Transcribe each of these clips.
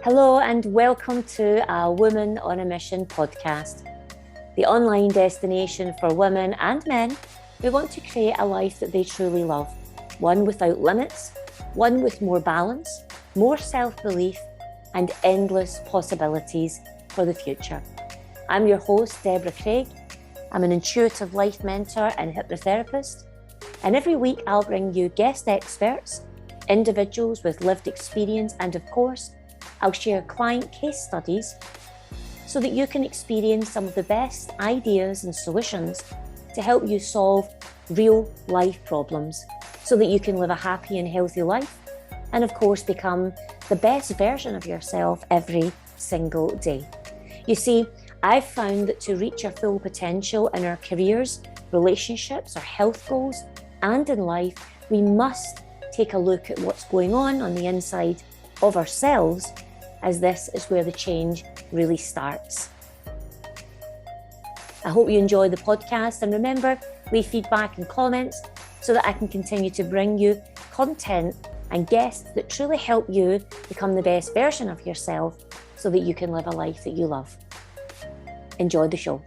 Hello and welcome to a Woman on a Mission podcast, the online destination for women and men who want to create a life that they truly love, one without limits, one with more balance, more self-belief and endless possibilities for the future. I'm your host, Deborah Craig. I'm an intuitive life mentor and hypnotherapist, and every week I'll bring you guest experts, individuals with lived experience, and of course, I'll share client case studies so that you can experience some of the best ideas and solutions to help you solve real life problems so that you can live a happy and healthy life and of course become the best version of yourself every single day. You see, I've found that to reach our full potential in our careers, relationships, our health goals, and in life, we must take a look at what's going on the inside of ourselves, as this is where the change really starts. I hope you enjoy the podcast, and remember, leave feedback and comments so that I can continue to bring you content and guests that truly help you become the best version of yourself so that you can live a life that you love. Enjoy the show.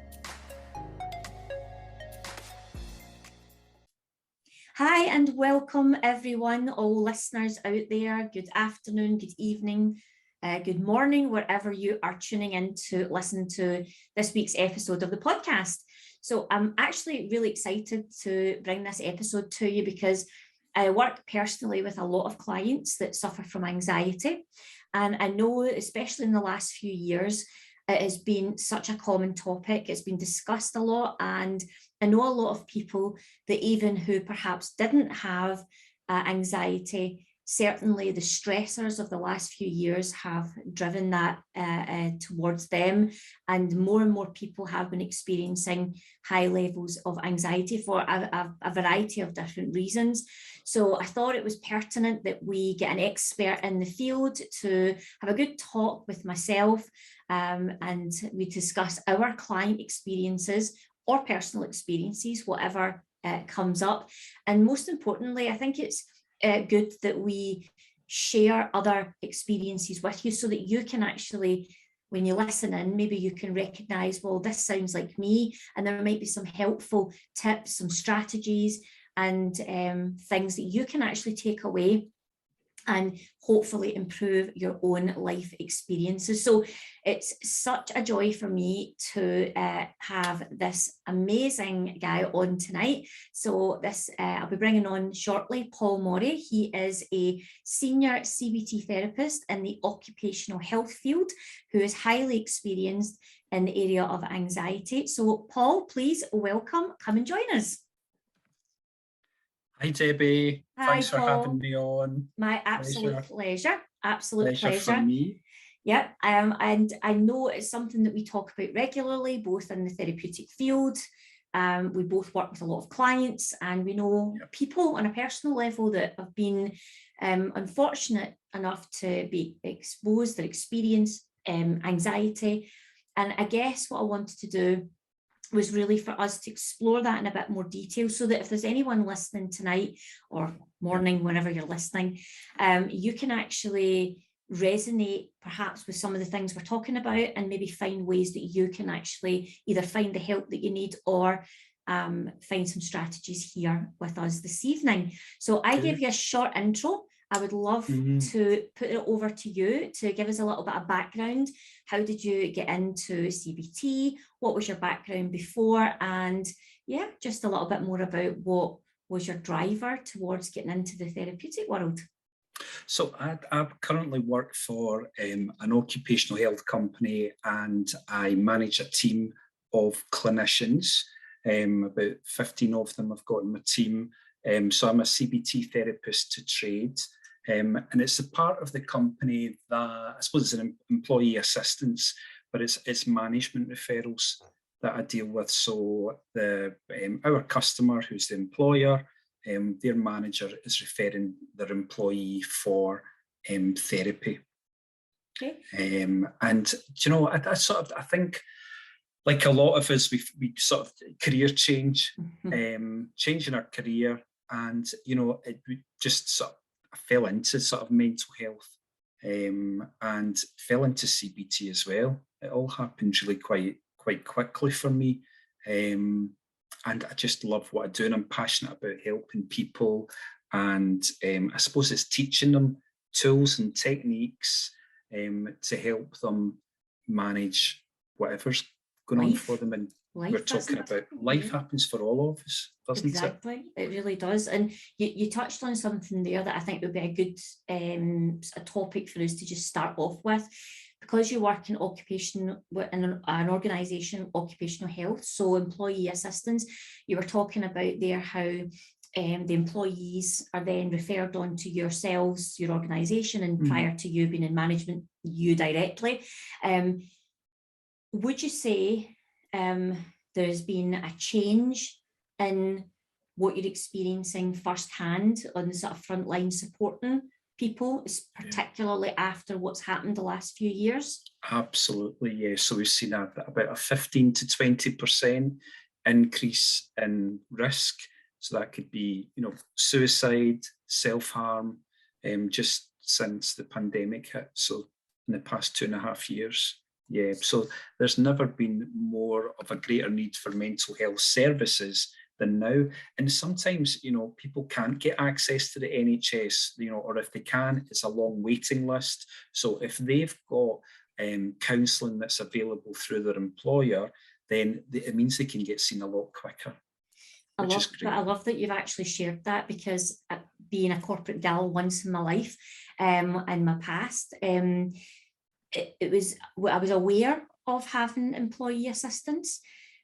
Hi and welcome everyone, all listeners out there. Good afternoon, good evening, good morning, wherever you are tuning in to listen to this week's episode of the podcast. So I'm actually really excited to bring this episode to you because I work personally with a lot of clients that suffer from anxiety. And I know, especially in the last few years, it has been such a common topic. It's been discussed a lot. And I know a lot of people that even who perhaps didn't have anxiety, certainly the stressors of the last few years have driven that towards them. And more people have been experiencing high levels of anxiety for a variety of different reasons. So I thought it was pertinent that we get an expert in the field to have a good talk with myself, and we discuss our client experiences or personal experiences, whatever comes up. And most importantly, I think it's good that we share other experiences with you so that you can actually, when you listen in, maybe you can recognize, well, this sounds like me, and there might be some helpful tips, some strategies and things that you can actually take away and hopefully improve your own life experiences. So it's such a joy for me to have this amazing guy on tonight. So I'll be bringing on shortly Paul Mori. He is a senior CBT therapist in the occupational health field who is highly experienced in the area of anxiety. So Paul, please welcome, come and join us. Hi Debbie, Hi, thanks for Paul. having me on. My absolute pleasure. Absolute pleasure. For me. Yeah, and I know it's something that we talk about regularly, both in the therapeutic field. We both work with a lot of clients, and we know people on a personal level that have been unfortunate enough to be exposed or experience anxiety. And I guess what I wanted to do was really for us to explore that in a bit more detail so that if there's anyone listening tonight or morning, whenever you're listening, you can actually resonate perhaps with some of the things we're talking about and maybe find ways that you can actually either find the help that you need or find some strategies here with us this evening. So I gave you a short intro. I would love to put it over to you to give us a little bit of background. How did you get into CBT? What was your background before? And yeah, just a little bit more about what was your driver towards getting into the therapeutic world. So I currently work for an occupational health company, and I manage a team of clinicians. About 15 of them I've got in my team. So I'm a CBT therapist to trade. And it's a part of the company that I suppose it's an employee assistance, but it's management referrals that I deal with. So our customer, who's the employer, their manager is referring their employee for therapy. Okay. And you know, I think, like a lot of us, we sort of career change, changing our career, and you know, we just sort of I fell into sort of mental health and fell into CBT as well. It all happened really quite quickly for me. And I just love what I do, and I'm passionate about helping people. And I suppose it's teaching them tools and techniques to help them manage whatever's going on for them. And we're talking about life happens for all of us, doesn't it? Exactly, it really does. And you touched on something there that I think would be a good a topic for us to just start off with, because you work in an organisation, occupational health, so employee assistance. You were talking about there how the employees are then referred on to yourselves, your organisation, and prior to you being in management, you directly. Would you say there's been a change in what you're experiencing firsthand on the sort of frontline supporting people, particularly after what's happened the last few years? Absolutely, yeah. So we've seen about a 15 to 20% increase in risk. So that could be, suicide, self-harm, just since the pandemic hit. So in the past 2.5 years. Yeah, so there's never been more of a greater need for mental health services than now. And sometimes, people can't get access to the NHS, or if they can, it's a long waiting list. So if they've got counselling that's available through their employer, then it means they can get seen a lot quicker. I love that you've actually shared that, because being a corporate gal once in my life, in my past, I was aware of having employee assistance,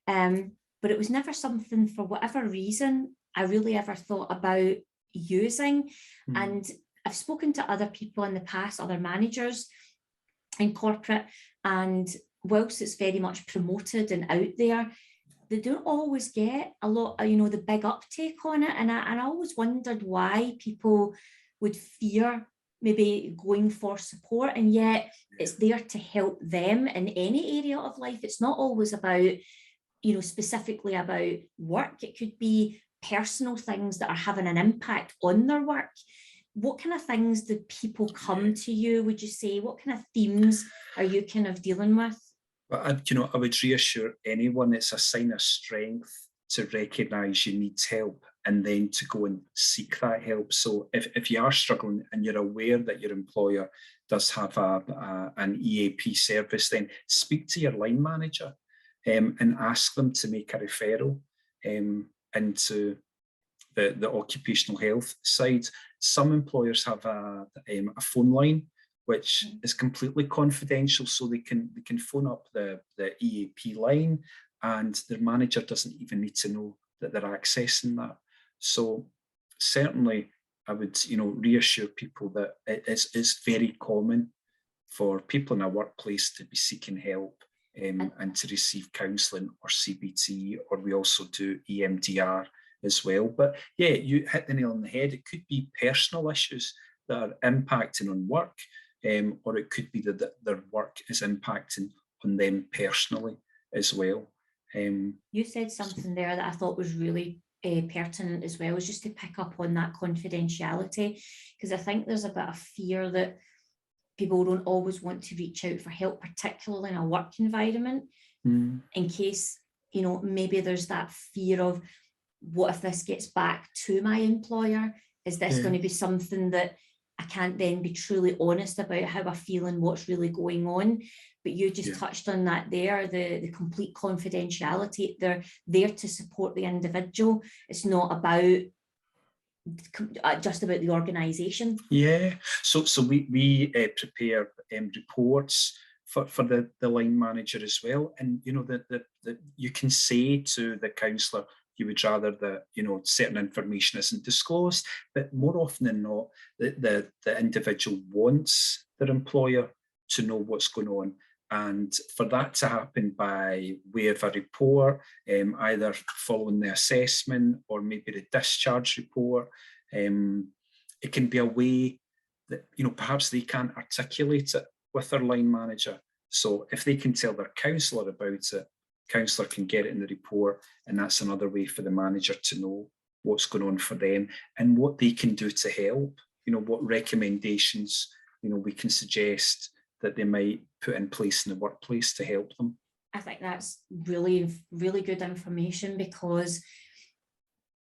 but it was never something, for whatever reason, I really ever thought about using. And I've spoken to other people in the past, other managers in corporate, and whilst it's very much promoted and out there, they don't always get a lot of, the big uptake on it. And I always wondered why people would fear maybe going for support, and yet it's there to help them in any area of life. It's not always about, specifically about work. It could be personal things that are having an impact on their work. What kind of things do people come to you, would you say? What kind of themes are you kind of dealing with? Well, I would reassure anyone it's a sign of strength to recognise you need help and then to go and seek that help. So if you are struggling and you're aware that your employer does have an EAP service, then speak to your line manager and ask them to make a referral into the occupational health side. Some employers have a phone line which is completely confidential, so they can phone up the EAP line, and their manager doesn't even need to know that they're accessing that. So certainly I would reassure people that it's very common for people in a workplace to be seeking help and to receive counselling or CBT, or we also do EMDR as well. But yeah, you hit the nail on the head. It could be personal issues that are impacting on work, or it could be that their work is impacting on them personally as well. You said something there that I thought was really pertinent as well, is just to pick up on that confidentiality, because I think there's a bit of fear that people don't always want to reach out for help, particularly in a work environment, in case, maybe there's that fear of, what if this gets back to my employer? Is this going to be something that I can't then be truly honest about how I feel and what's really going on? But you just touched on that there, the complete confidentiality. They're there to support the individual. It's not about just about the organisation. Yeah, so we prepare reports for the line manager as well, and that you can say to the counsellor you would rather that certain information isn't disclosed, but more often than not, the individual wants their employer to know what's going on. And for that to happen by way of a report, either following the assessment or maybe the discharge report, it can be a way that perhaps they can't articulate it with their line manager. So if they can tell their counsellor about it, counsellor can get it in the report, and that's another way for the manager to know what's going on for them and what they can do to help. What recommendations we can suggest that they might put in place in the workplace to help them. I think that's really, really good information, because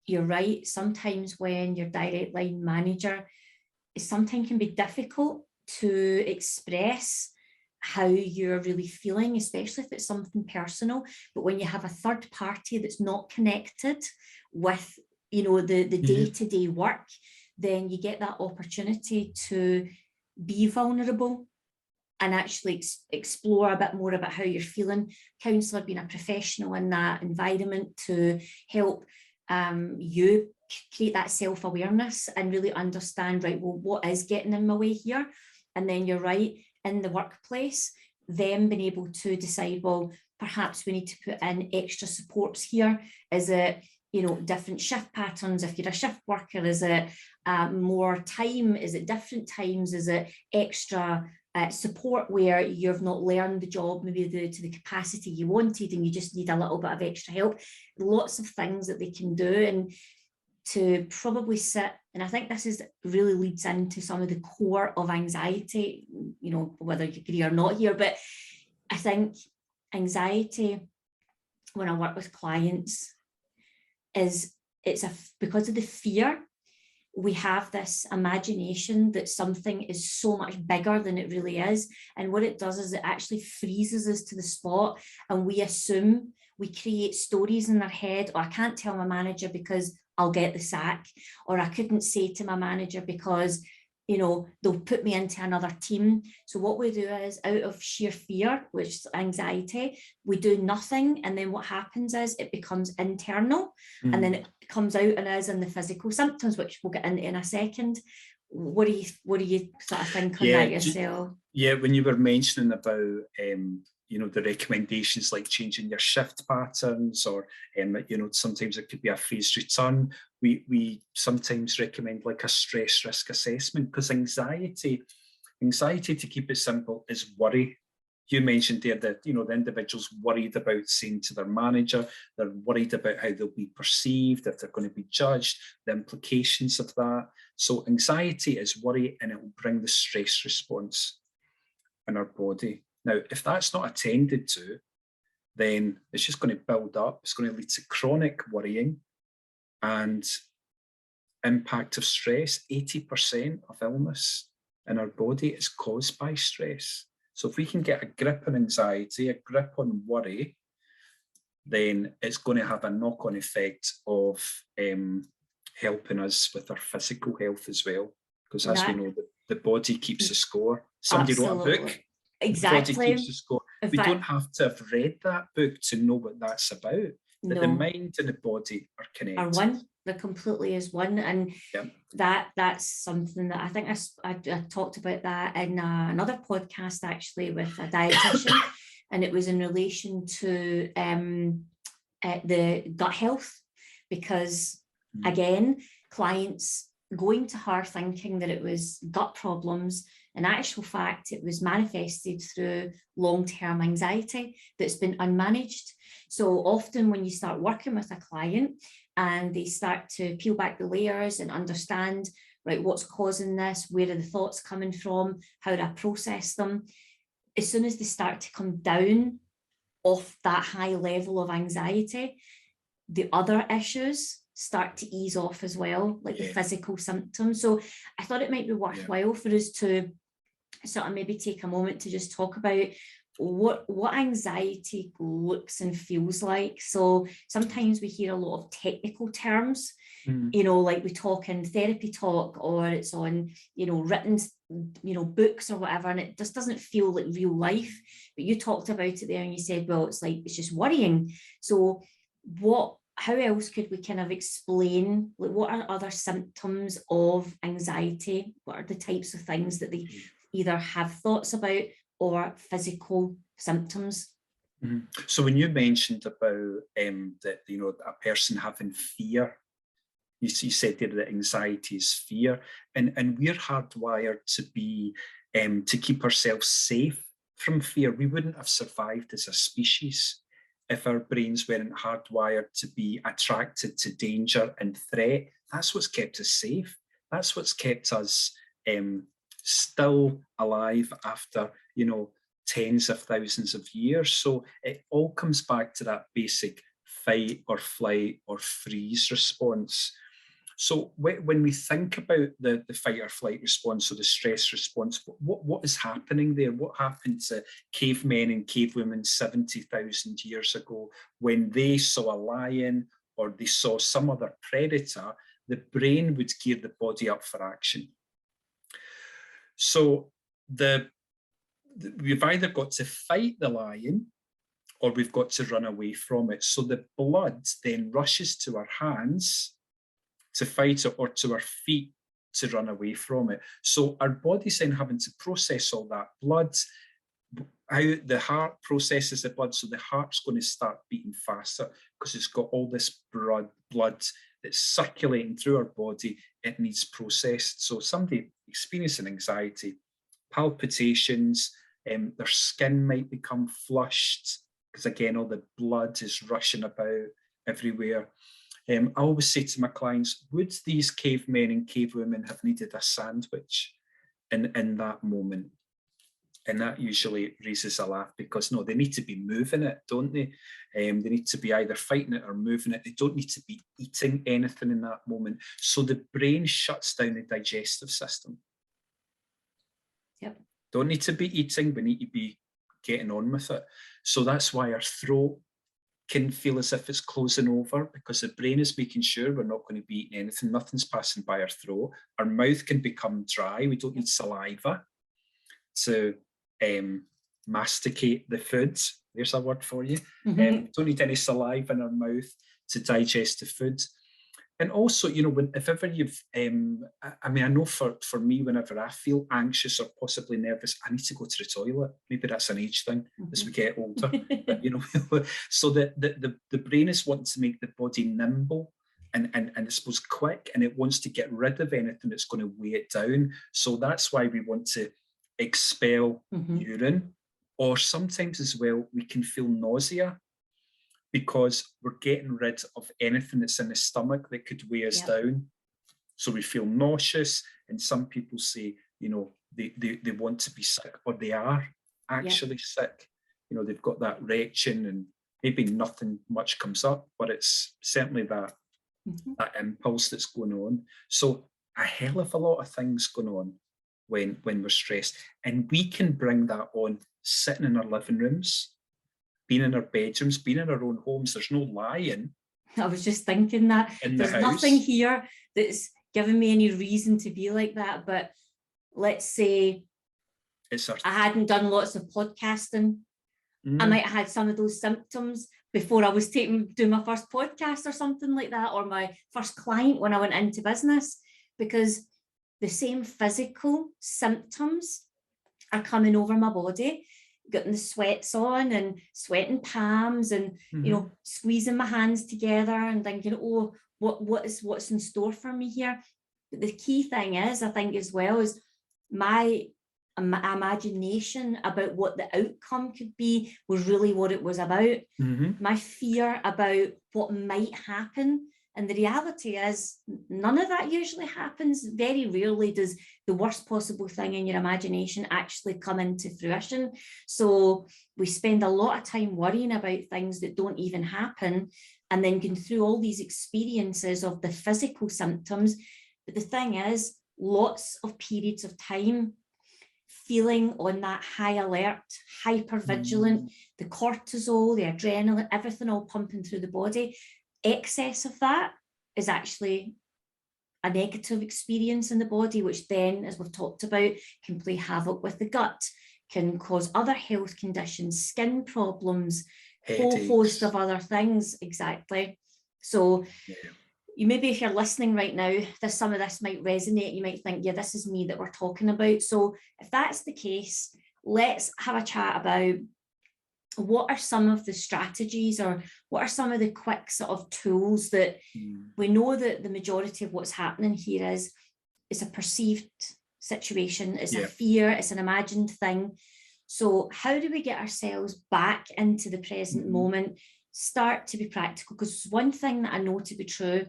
you're right. Sometimes when your direct line manager, it sometimes can be difficult to express how you're really feeling, especially if it's something personal. But when you have a third party that's not connected with, the day-to-day work, then you get that opportunity to be vulnerable and actually explore a bit more about how you're feeling. Counsellor being a professional in that environment to help you create that self-awareness and really understand, right, well, what is getting in my way here? And then you're right, in the workplace, them being able to decide, well, perhaps we need to put in extra supports here. Is it, different shift patterns? If you're a shift worker, is it more time? Is it different times? Is it extra support where you've not learned the job maybe to the capacity you wanted and you just need a little bit of extra help? Lots of things that they can do, and to probably sit, and I think this really leads into some of the core of anxiety, whether you agree or not here, but I think anxiety, when I work with clients, because of the fear. We have this imagination that something is so much bigger than it really is. And what it does is it actually freezes us to the spot, and we assume, we create stories in our head. I can't tell my manager because I'll get the sack, or I couldn't say to my manager because they'll put me into another team. So what we do is, out of sheer fear, which is anxiety, we do nothing. And then what happens is it becomes internal, and then it comes out and is in the physical symptoms, which we'll get into in a second. What do you sort of think on that yourself? Yeah, when you were mentioning about the recommendations like changing your shift patterns, or sometimes it could be a phased return. We sometimes recommend like a stress risk assessment, because anxiety, to keep it simple, is worry. You mentioned there that the individual's worried about saying to their manager, they're worried about how they'll be perceived, if they're going to be judged, the implications of that. So anxiety is worry, and it will bring the stress response in our body. Now, if that's not attended to, then it's just going to build up. It's going to lead to chronic worrying and impact of stress. 80% of illness in our body is caused by stress. So if we can get a grip on anxiety, a grip on worry, then it's going to have a knock-on effect of helping us with our physical health as well. Because as we know, the body keeps the score. Somebody wrote a book. Exactly. The body keeps the score. We don't have to have read that book to know what that's about. That the mind and the body are connected. Are one. There completely is one. And that's something that I think I talked about that in another podcast, actually, with a dietitian. And it was in relation to the gut health, because again, clients going to her thinking that it was gut problems. In actual fact, it was manifested through long-term anxiety that's been unmanaged. So often when you start working with a client and they start to peel back the layers and understand, right, what's causing this, where are the thoughts coming from, how do I process them, as soon as they start to come down off that high level of anxiety, the other issues start to ease off as well, like the physical symptoms. So I thought it might be worthwhile for us to sort of maybe take a moment to just talk about what anxiety looks and feels like. So sometimes we hear a lot of technical terms, like we talk in therapy talk, or it's on, written, books or whatever, and it just doesn't feel like real life. But you talked about it there and you said, well, it's just worrying. So how else could we kind of explain, like, what are other symptoms of anxiety? What are the types of things that they either have thoughts about or physical symptoms? So when you mentioned about that, a person having fear, you said there that anxiety is fear, and we're hardwired to be to keep ourselves safe from fear. We wouldn't have survived as a species if our brains weren't hardwired to be attracted to danger and threat. That's what's kept us safe. That's what's kept us still alive after, tens of thousands of years. So it all comes back to that basic fight or flight or freeze response. So when we think about the fight or flight response or the stress response, what is happening there? What happened to cavemen and cavewomen 70,000 years ago when they saw a lion or they saw some other predator? The brain would gear the body up for action. So we've either got to fight the lion or we've got to run away from it. So the blood then rushes to our hands to fight it or to our feet to run away from it. So our body's then having to process all that blood, how the heart processes the blood. So the heart's going to start beating faster because it's got all this blood that's circulating through our body. It needs processed. So somebody experiencing anxiety, palpitations, their skin might become flushed because again, all the blood is rushing about everywhere. I always say to my clients, would these cavemen and cavewomen have needed a sandwich in that moment? And that usually raises a laugh because no, they need to be moving it, don't they? They need to be either fighting it or moving it. They don't need to be eating anything in that moment. So the brain shuts down the digestive system. Yep. Don't need to be eating, we need to be getting on with it. So that's why our throat can feel as if it's closing over because the brain is making sure we're not going to be eating anything, nothing's passing by our throat. Our mouth can become dry. We don't need saliva to masticate the food. There's a word for you. We don't need any saliva in our mouth to digest the food. And also, if ever you've, I know for me, whenever I feel anxious or possibly nervous, I need to go to the toilet. Maybe that's an age thing as we get older. But, so the brain is wanting to make the body nimble and I suppose quick, and it wants to get rid of anything that's going to weigh it down. So that's why we want to expel urine, or sometimes as well, we can feel nausea, because we're getting rid of anything that's in the stomach that could weigh us down. So we feel nauseous, and some people say, they want to be sick, or they are actually sick. They've got that retching and maybe nothing much comes up, but it's certainly that impulse that's going on. So a hell of a lot of things going on when we're stressed. And we can bring that on sitting in our living rooms, being in our bedrooms, being in our own homes. There's no lying. I was just thinking that. There's nothing here that's given me any reason to be like that. But let's say I hadn't done lots of podcasting. I might have had some of those symptoms before I was doing my first podcast or something like that, or my first client when I went into business, because the same physical symptoms are coming over my body. Getting the sweats on and sweating palms and squeezing my hands together and thinking, oh, what's in store for me here. But the key thing is, I think as well, is my imagination about what the outcome could be was really what it was about. My fear about what might happen. And the reality is, none of that usually happens. Very rarely does the worst possible thing in your imagination actually come into fruition. So we spend a lot of time worrying about things that don't even happen, and then going through all these experiences of the physical symptoms. But the thing is, lots of periods of time feeling on that high alert, hyper vigilant, the cortisol, the adrenaline, everything all pumping through the body. Excess of that is actually a negative experience in the body, which then, as we've talked about, can play havoc with the gut, can cause other health conditions, skin problems, a whole host of other things. Exactly. So maybe if you're listening right now, some of this might resonate. You might think, yeah, this is me that we're talking about. So if that's the case, let's have a chat about what are some of the strategies, or what are some of the quick sort of tools that we know that the majority of what's happening here is a perceived situation, it's a fear, it's an imagined thing. So how do we get ourselves back into the present moment, start to be practical? Because one thing that I know to be true,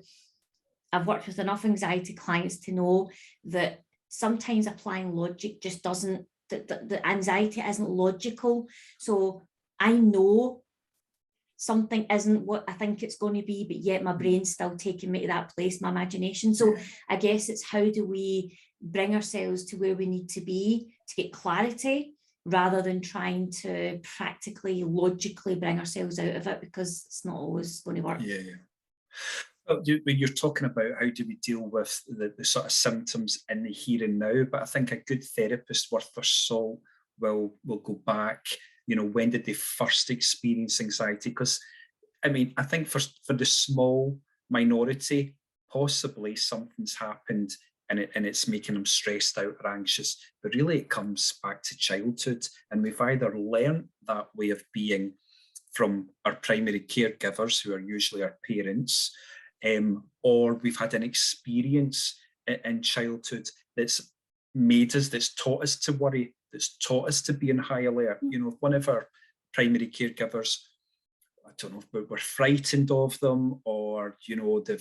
I've worked with enough anxiety clients to know that sometimes applying logic just doesn't the anxiety isn't logical. So I know something isn't what I think it's going to be, but yet my brain's still taking me to that place, my imagination. So I guess it's how do we bring ourselves to where we need to be to get clarity, rather than trying to practically, logically bring ourselves out of it, because it's not always going to work. Yeah. Well, when you're talking about how do we deal with the sort of symptoms in the here and now, but I think a good therapist worth their salt will go back, when did they first experience anxiety? Because, I mean, I think for the small minority, possibly something's happened and it's making them stressed out or anxious, but really it comes back to childhood, and we've either learned that way of being from our primary caregivers, who are usually our parents, or we've had an experience in childhood that's made us, that's taught us to worry, that's taught us to be on high alert. If one of our primary caregivers, I don't know, but we're frightened of them, or they're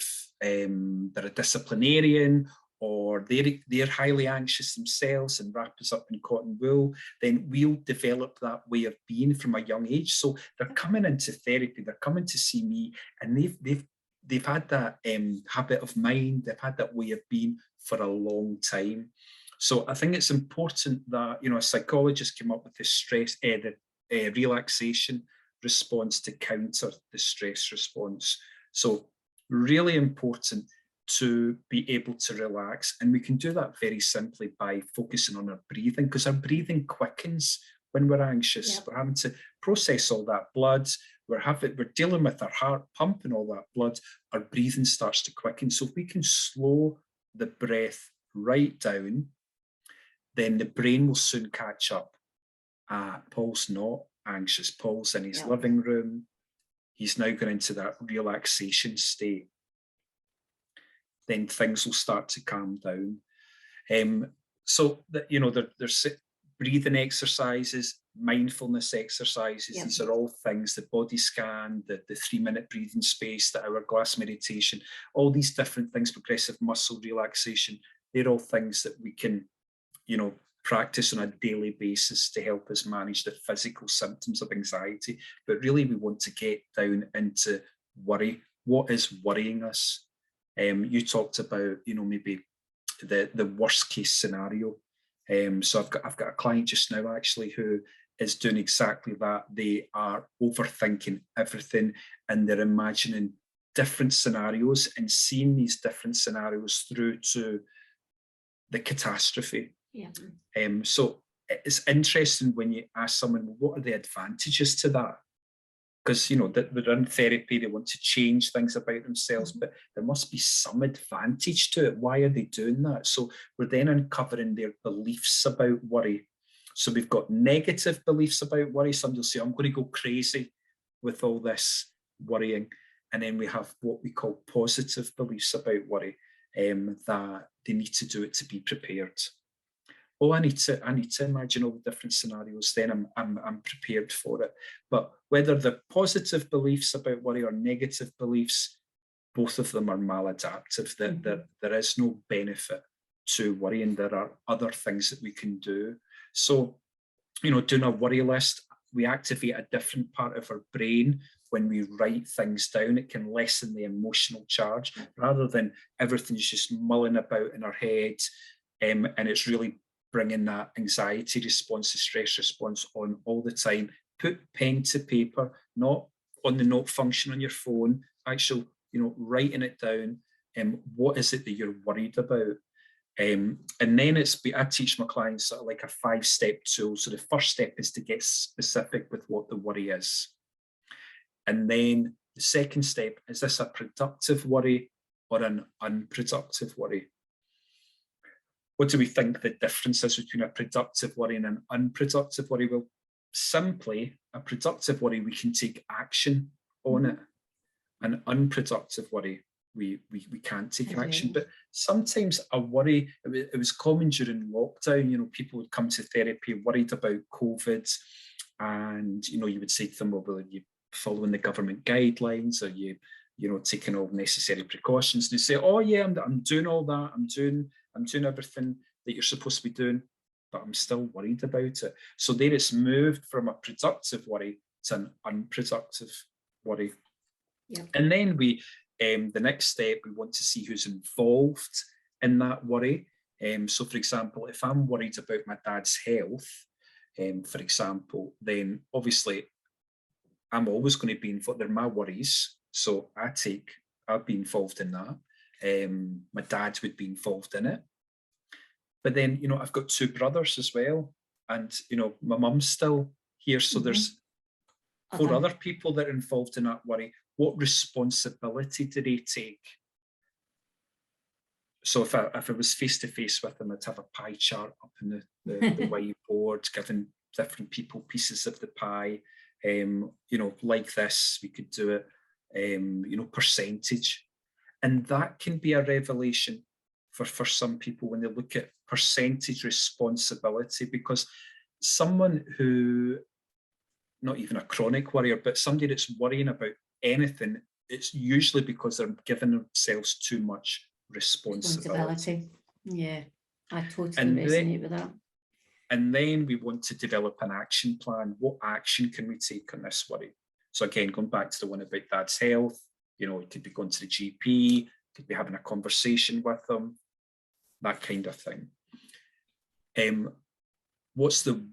a disciplinarian, or they're highly anxious themselves and wrap us up in cotton wool, then we'll develop that way of being from a young age. So they're coming into therapy, they're coming to see me, and they've had that habit of mind, they've had that way of being for a long time. So I think it's important that a psychologist came up with this the relaxation response to counter the stress response. So really important to be able to relax, and we can do that very simply by focusing on our breathing, because our breathing quickens when we're anxious. Yep. We're having to process all that blood, we're dealing with our heart pumping all that blood, our breathing starts to quicken. So if we can slow the breath right down, then the brain will soon catch up. Paul's not anxious, Paul's in his living room, he's now going into that relaxation state. Then things will start to calm down. So that there's breathing exercises, mindfulness exercises. Yep. These are all things, the body scan, the 3-minute breathing space, the hourglass meditation, all these different things, progressive muscle relaxation. They're all things that we can, practice on a daily basis to help us manage the physical symptoms of anxiety. But really, we want to get down into worry. What is worrying us? You talked about, maybe the worst case scenario. So I've got a client just now actually who is doing exactly that. They are overthinking everything, and they're imagining different scenarios and seeing these different scenarios through to the catastrophe. Yeah. So it's interesting when you ask someone, well, what are the advantages to that? Because they're in therapy, they want to change things about themselves, but there must be some advantage to it. Why are they doing that? So we're then uncovering their beliefs about worry. So we've got negative beliefs about worry. Somebody will say, I'm going to go crazy with all this worrying. And then we have what we call positive beliefs about worry, that they need to do it to be prepared. Oh, I need to imagine all the different scenarios, then I'm prepared for it. But whether the positive beliefs about worry or negative beliefs, both of them are maladaptive. There is no benefit to worrying. There are other things that we can do. So, doing a worry list, we activate a different part of our brain when we write things down. It can lessen the emotional charge rather than everything's just mulling about in our head, and it's really bringing that anxiety response, the stress response on all the time. Put pen to paper, not on the note function on your phone, actual, writing it down. What is it that you're worried about? And then I teach my clients sort of like a 5-step tool. So the first step is to get specific with what the worry is. And then the second step, is this a productive worry or an unproductive worry? What do we think the difference is between a productive worry and an unproductive worry? Well, simply, a productive worry, we can take action on it. An unproductive worry, we can't take action. But sometimes a worry, it was common during lockdown, people would come to therapy worried about COVID, and, you would say to them, well, are you following the government guidelines? Are you, taking all necessary precautions? And they say, oh yeah, I'm doing all that. I'm doing everything that you're supposed to be doing. but I'm still worried about it. So there it's moved from a productive worry to an unproductive worry. Yep. And then the next step, we want to see who's involved in that worry. So for example, if I'm worried about my dad's health, for example, then obviously I'm always going to be involved. They're my worries. So I'll be involved in that. My dad would be involved in it. But then, I've got 2 brothers as well. And, my mum's still here. So there's 4 other people that are involved in that worry. What responsibility do they take? So if I was face to face with them, I'd have a pie chart up in the whiteboard, giving different people pieces of the pie. Like this, we could do it, percentage. And that can be a revelation for some people when they look at percentage responsibility, because someone who, not even a chronic worrier, but somebody that's worrying about anything, it's usually because they're giving themselves too much responsibility. Yeah, I totally resonate with that. And then we want to develop an action plan. What action can we take on this worry? So again, going back to the one about dad's health, it could be going to the GP, could be having a conversation with them, that kind of thing. What's the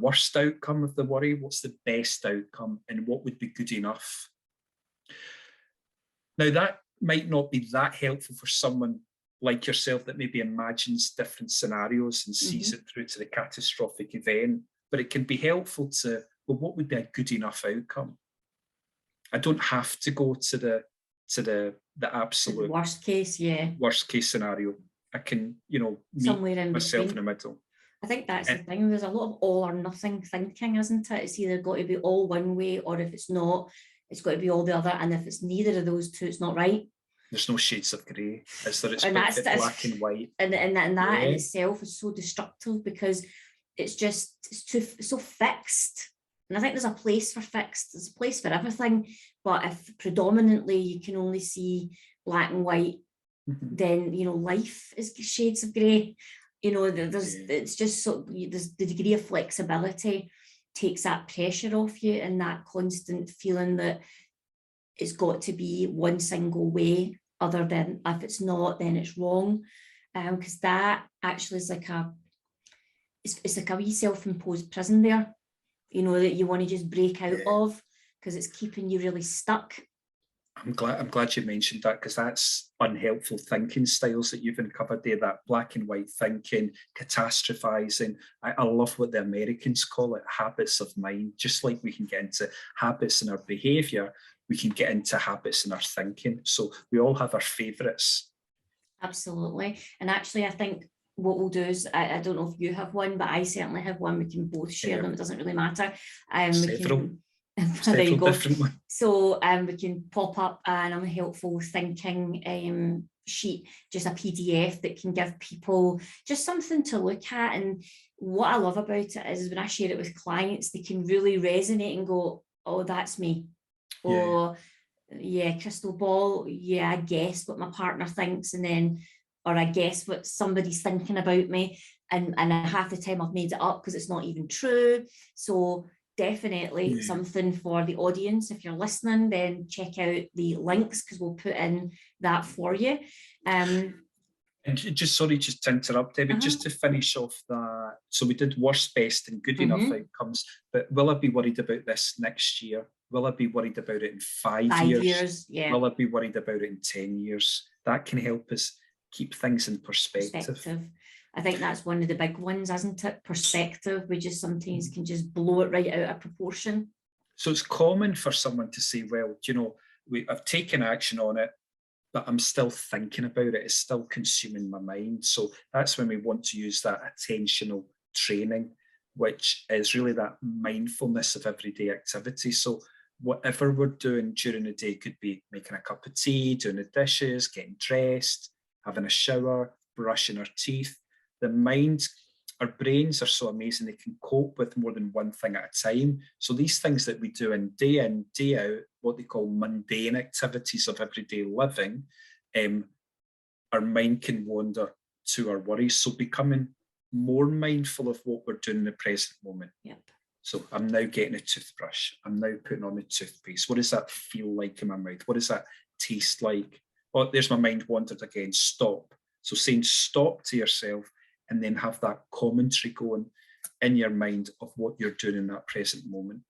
worst outcome of the worry? What's the best outcome? And what would be good enough? Now, that might not be that helpful for someone like yourself that maybe imagines different scenarios and sees it through to the catastrophic event, but it can be helpful to, well, what would be a good enough outcome? I don't have to go to the absolute worst case, worst case scenario. I can, meet somewhere in myself between. In the middle. I think that's the thing. There's a lot of all or nothing thinking, isn't it? It's either got to be all one way, or if it's not, it's got to be all the other. And if it's neither of those two, it's not right. There's no shades of grey. It's black and white. And that in itself is so destructive, because it's so fixed. And I think there's a place for fixed. There's a place for everything. But if predominantly you can only see black and white, then life is shades of grey. It's just there's the degree of flexibility takes that pressure off you, and that constant feeling that it's got to be one single way, other than if it's not, then it's wrong. Because that actually is it's like a wee self-imposed prison there, that you want to just break out of, because it's keeping you really stuck. I'm glad you mentioned that, because that's unhelpful thinking styles that you've uncovered there, that black and white thinking, catastrophizing. I love what the Americans call it, habits of mind. Just like we can get into habits in our behavior, we can get into habits in our thinking. So we all have our favorites. Absolutely. And actually, I think what we'll do is, I don't know if you have one, but I certainly have one. We can both share them. It doesn't really matter. There you go. So we can pop up an unhelpful thinking sheet, just a PDF that can give people just something to look at. And what I love about it is when I share it with clients, they can really resonate and go, oh, that's me. Or crystal ball, I guess what my partner thinks, or I guess what somebody's thinking about me, and half the time I've made it up because it's not even true. So definitely something for the audience. If you're listening, then check out the links, because we'll put in that for you. And just to interrupt, David, just to finish off that. So we did worst, best and good enough outcomes, but will I be worried about this next year? Will I be worried about it in 5 years? Will I be worried about it in 10 years? That can help us keep things in perspective. I think that's one of the big ones, isn't it? Perspective. We just sometimes can just blow it right out of proportion. So it's common for someone to say, well, I've taken action on it, but I'm still thinking about it. It's still consuming my mind. So that's when we want to use that attentional training, which is really that mindfulness of everyday activity. So whatever we're doing during the day could be making a cup of tea, doing the dishes, getting dressed, having a shower, brushing our teeth. The mind, our brains are so amazing, they can cope with more than one thing at a time. So these things that we do in, day out, what they call mundane activities of everyday living, our mind can wander to our worries. So becoming more mindful of what we're doing in the present moment. Yep. So I'm now getting a toothbrush. I'm now putting on the toothpaste. What does that feel like in my mouth? What does that taste like? Oh, there's my mind wandered again. Stop. So saying stop to yourself and then have that commentary going in your mind of what you're doing in that present moment,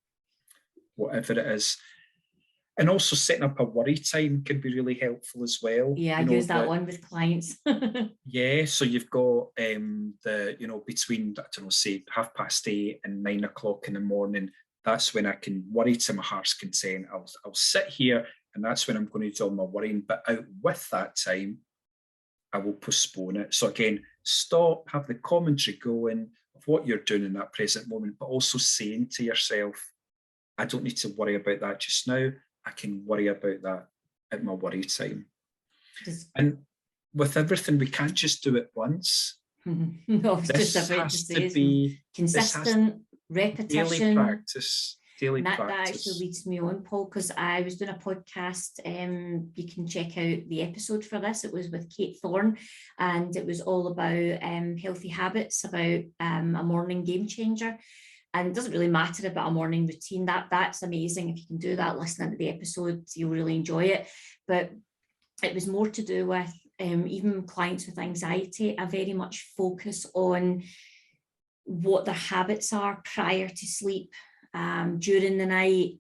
whatever it is. And also setting up a worry time can be really helpful as well. Yeah, I use that one with clients. Yeah, so you've got between, I don't know, say 8:30 and 9 o'clock in the morning. That's when I can worry to my heart's content. I'll sit here, and that's when I'm going to do all my worrying. But out with that time, I will postpone it. So again, stop, have the commentary going of what you're doing in that present moment, but also saying to yourself, I don't need to worry about that just now. I can worry about that at my worry time. And with everything, we can't just do it once. No, it's this just about has to to say be consistent repetition. Daily practice. That actually leads me on, Paul, because I was doing a podcast. You can check out the episode for this. It was with Kate Thorne, and it was all about healthy habits, about a morning game changer. And it doesn't really matter about a morning routine. That's amazing. If you can do that, listening to the episode, you'll really enjoy it. But it was more to do with even clients with anxiety. I very much focus on what their habits are prior to sleep, during the night.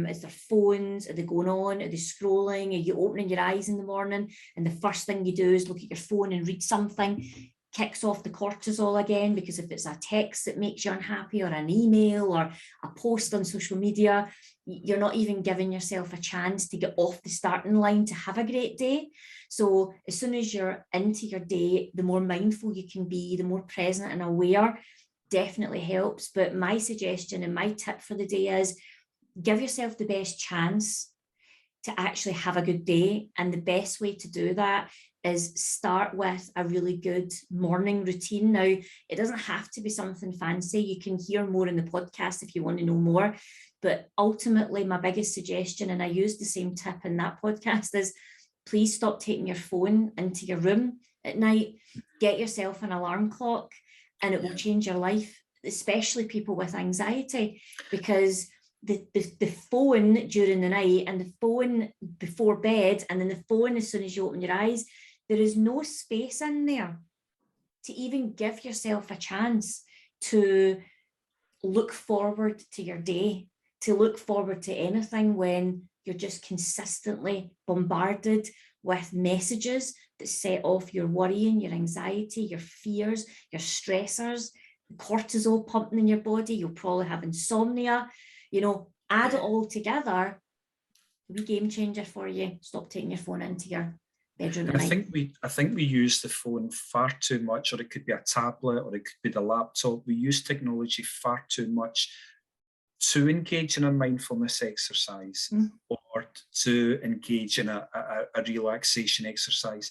Is their phones, are they going on? Are they scrolling? Are you opening your eyes in the morning and the first thing you do is look at your phone and read something? Kicks off the cortisol again, because if it's a text that makes you unhappy, or an email, or a post on social media, you're not even giving yourself a chance to get off the starting line to have a great day. So as soon as you're into your day, the more mindful you can be, the more present and aware, definitely helps. But my suggestion and my tip for the day is give yourself the best chance to actually have a good day. And the best way to do that is start with a really good morning routine. Now, it doesn't have to be something fancy. You can hear more in the podcast if you want to know more. But ultimately, my biggest suggestion, and I use the same tip in that podcast, is please stop taking your phone into your room at night. Get yourself an alarm clock, and it will change your life, especially people with anxiety, because the phone during the night and the phone before bed and then the phone as soon as you open your eyes, there is no space in there to even give yourself a chance to look forward to your day, to look forward to anything, when you're just consistently bombarded with messages that set off your worrying, your anxiety, your fears, your stressors, the cortisol pumping in your body. You'll probably have insomnia. Add it all together, a wee game changer for you. Stop taking your phone into your bedroom at night. I think we use the phone far too much, or it could be a tablet, or it could be the laptop. We use technology far too much to engage in a mindfulness exercise or to engage in a relaxation exercise.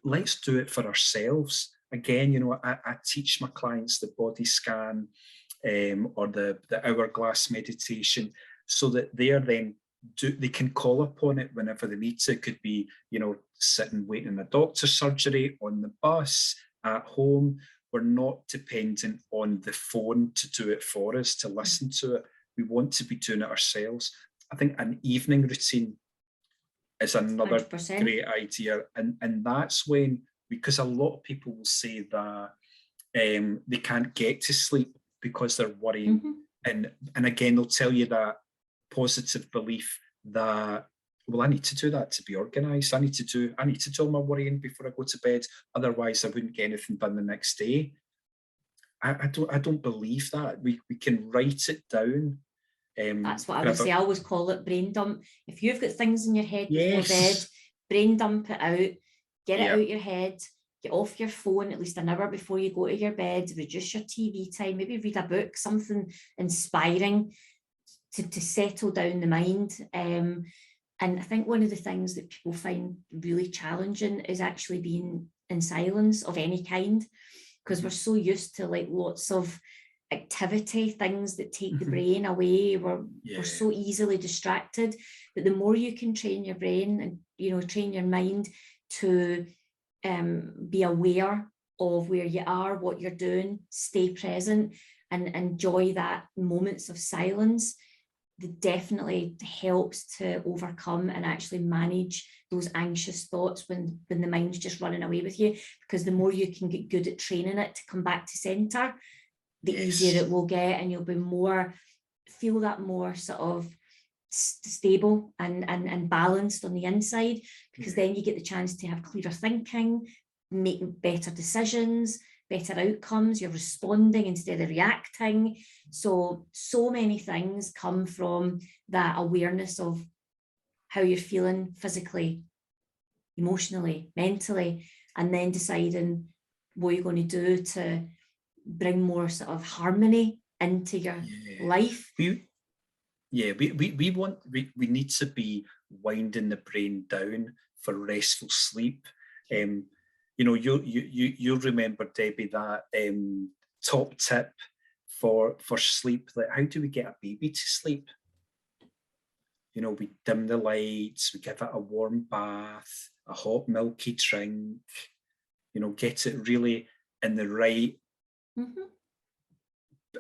Let's do it for ourselves. Again, I teach my clients the body scan or the hourglass meditation, so that they can call upon it whenever they need to. It could be, sitting waiting in a doctor's surgery, on the bus, at home. We're not dependent on the phone to do it for us, to listen to it. We want to be doing it ourselves. I think an evening routine is another 100%. Great idea. And that's when, because a lot of people will say that they can't get to sleep because they're worrying. And again, they'll tell you that positive belief that, well, I need to do that to be organised. I need to do all my worrying before I go to bed. Otherwise, I wouldn't get anything done the next day. I don't believe that. We can write it down. That's what I would say. I always call it brain dump. If you've got things in your head before bed, brain dump it out, get it out your head, get off your phone at least an hour before you go to your bed, reduce your TV time, maybe read a book, something inspiring to settle down the mind. And I think one of the things that people find really challenging is actually being in silence of any kind, because we're so used to lots of activity, things that take the brain away. We're so easily distracted. But the more you can train your brain and train your mind to be aware of where you are, what you're doing, stay present and enjoy that moments of silence, that definitely helps to overcome and actually manage those anxious thoughts when the mind's just running away with you. Because the more you can get good at training it to come back to center, the easier it will get, and you'll be feel that more sort of stable and balanced on the inside, because then you get the chance to have clearer thinking, make better decisions, better outcomes. You're responding instead of reacting. So many things come from that awareness of how you're feeling physically, emotionally, mentally, and then deciding what you're going to do to bring more sort of harmony into your life. We need to be winding the brain down for restful sleep. You'll remember, Debbie, that top tip for sleep. Like, how do we get a baby to sleep? We dim the lights, we give it a warm bath, a hot milky drink, get it really in the right,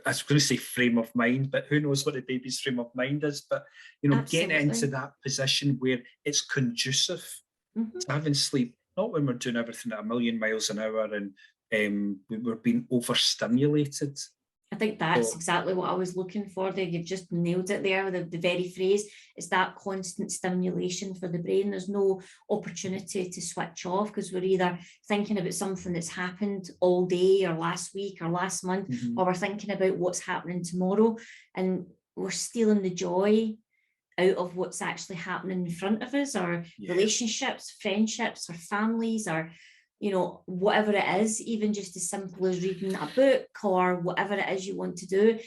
I was going to say frame of mind, but who knows what the baby's frame of mind is. But, getting it into that position where it's conducive to having sleep, not when we're doing everything at 1,000,000 miles an hour and we're being overstimulated. I think that's exactly what I was looking for there. You've just nailed it there. The very phrase is that constant stimulation for the brain. There's no opportunity to switch off, because we're either thinking about something that's happened all day or last week or last month, or we're thinking about what's happening tomorrow, and we're stealing the joy out of what's actually happening in front of us, or relationships, friendships, or families, or whatever it is, even just as simple as reading a book or whatever it is you want to do.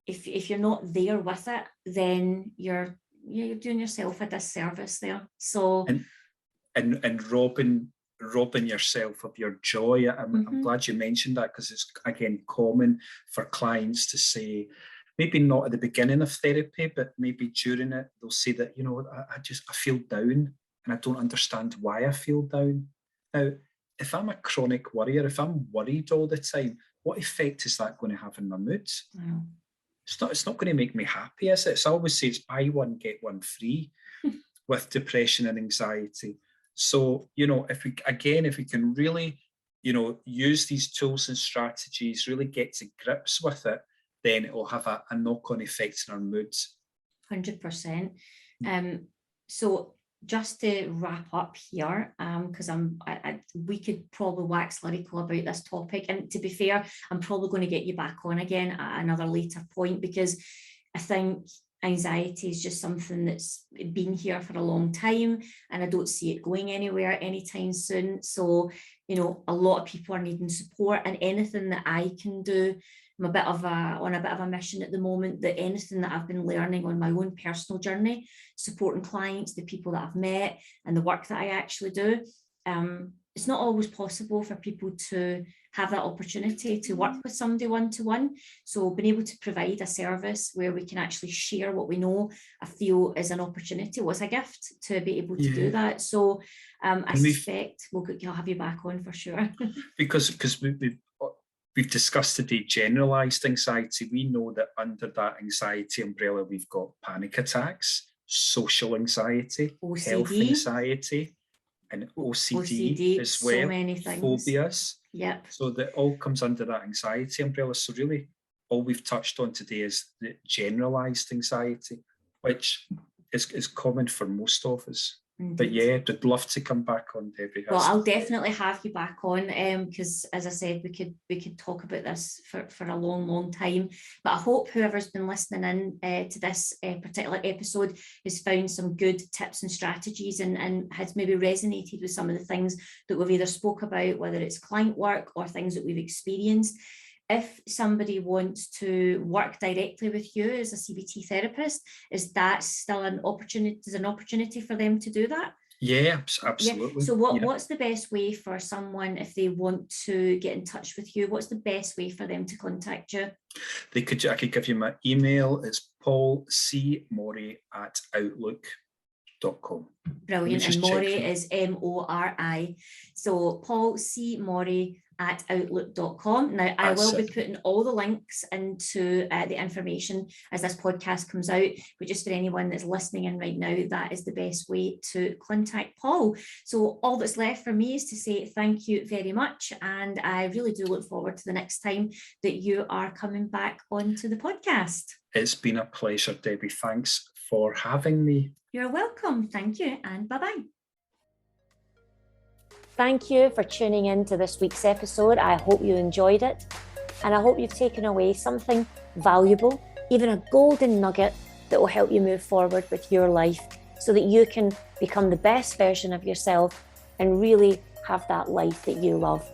If you're not there with it, then you're doing yourself a disservice there. So and robbing yourself of your joy. I'm glad you mentioned that, because it's again common for clients to say, maybe not at the beginning of therapy, but maybe during it, they'll say that, I feel down and I don't understand why I feel down. Now, if I'm a chronic worrier, if I'm worried all the time, what effect is that going to have in my mood? Wow. It's not going to make me happy, is it? So I always say it's buy one, get one free with depression and anxiety. So, if we can really, use these tools and strategies, really get to grips with it, then it will have a knock-on effect on our moods. 100%. So just to wrap up here, because we could probably wax lyrical about this topic, and to be fair, I'm probably going to get you back on again at another later point, because I think anxiety is just something that's been here for a long time, and I don't see it going anywhere anytime soon. So, a lot of people are needing support, and anything that I can do, I'm on a bit of a mission at the moment, that anything that I've been learning on my own personal journey, supporting clients, the people that I've met, and the work that I actually do, it's not always possible for people to have that opportunity to work with somebody one-to-one. So being able to provide a service where we can actually share what we know, I feel is an opportunity, was a gift to be able to do that. So I suspect I'll have you back on for sure. because we've discussed today generalized anxiety. We know that under that anxiety umbrella, we've got panic attacks, social anxiety, OCD. health anxiety, and OCD as well, so many things. Phobias. Yep. So that all comes under that anxiety umbrella. So really, all we've touched on today is the generalized anxiety, which is common for most of us. Indeed. But yeah, I'd love to come back on, Debbie. Well, I'll definitely have you back on, because as I said, we could talk about this for a long time. But I hope whoever's been listening in to this particular episode has found some good tips and strategies, and has maybe resonated with some of the things that we've either spoke about, whether it's client work or things that we've experienced. If somebody wants to work directly with you as a CBT therapist, is that still an opportunity? Is an opportunity for them to do that? Yeah, absolutely. Yeah. So what's the best way for someone, if they want to get in touch with you, what's the best way for them to contact you? I could give you my email. It's paulcmori@outlook.com. Brilliant. And Mori is MORI. So paulcmori paul@outlook.com. Now, I will be putting all the links into the information as this podcast comes out, but just for anyone that's listening in right now, that is the best way to contact Paul. So all that's left for me is to say thank you very much, and I really do look forward to the next time that you are coming back onto the podcast. It's been a pleasure, Debbie. Thanks for having me. You're welcome. Thank you, and bye-bye. Thank you for tuning in to this week's episode. I hope you enjoyed it, and I hope you've taken away something valuable, even a golden nugget that will help you move forward with your life so that you can become the best version of yourself and really have that life that you love.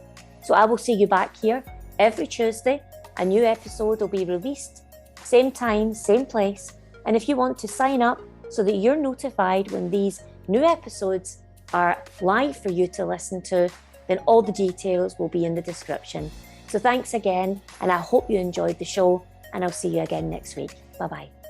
So I will see you back here every Tuesday. A new episode will be released, same time, same place. And if you want to sign up so that you're notified when these new episodes are live for you to listen to, then all the details will be in the description. So thanks again, and I hope you enjoyed the show, and I'll see you again next week. Bye-bye.